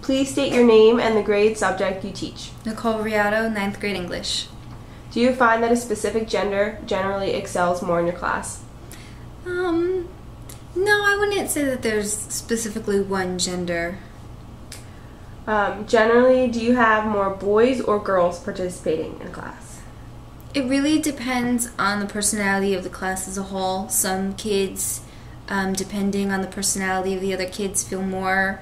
Please state your name and the grade subject you teach. Nicole Riato, 9th grade English. Do you find that a specific gender generally excels more in your class? No, I wouldn't say that there's specifically one gender. Generally, do you have more boys or girls participating in class? It really depends on the personality of the class as a whole. Some kids, depending on the personality of the other kids, feel more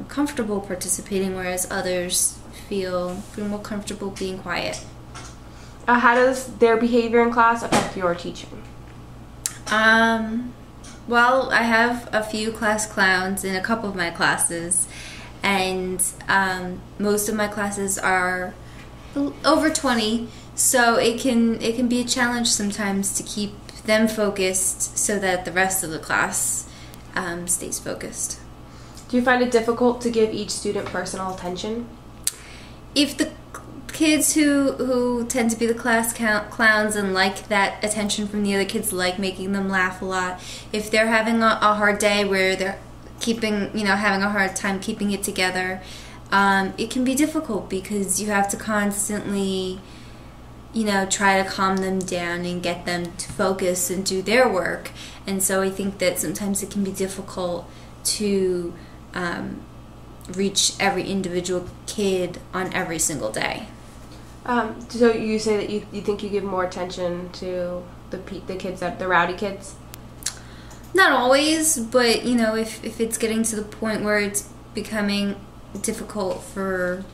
comfortable participating, whereas others feel more comfortable being quiet. How does their behavior in class affect your teaching? Well, I have a few class clowns in a couple of my classes, and most of my classes are over 20, so it can be a challenge sometimes to keep them focused so that the rest of the class stays focused. Do you find it difficult to give each student personal attention? If the kids who tend to be the class clowns and like that attention from the other kids, like making them laugh a lot, if they're having a hard day where they're having a hard time keeping it together, it can be difficult because you have to constantly try to calm them down and get them to focus and do their work. And so I think that sometimes it can be difficult to reach every individual kid on every single day. So you say that you think you give more attention to the kids, the rowdy kids? Not always, but if it's getting to the point where it's becoming difficult for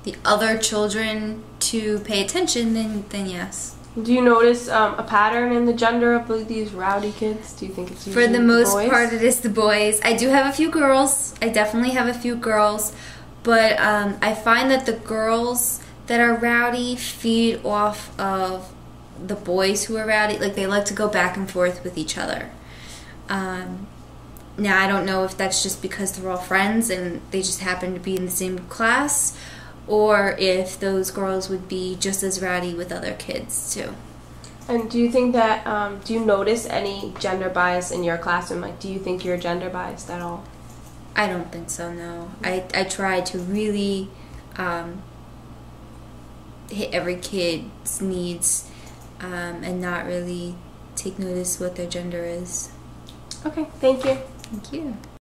the other children to pay attention, then yes. Do you notice a pattern in the gender of these rowdy kids? Do you think it's usually for the most boys? part it is the boys. I do have a few girls. I definitely have a few girls, but I find that the girls that are rowdy feed off of the boys who are rowdy. Like, they like to go back and forth with each other. Now, I don't know if that's just because they're all friends and they just happen to be in the same class, or if those girls would be just as rowdy with other kids too. And do you think that, do you notice any gender bias in your classroom? Like, do you think you're gender biased at all? I don't think so, no. I try to really hit every kid's needs and not really take notice what their gender is. Okay, thank you. Thank you.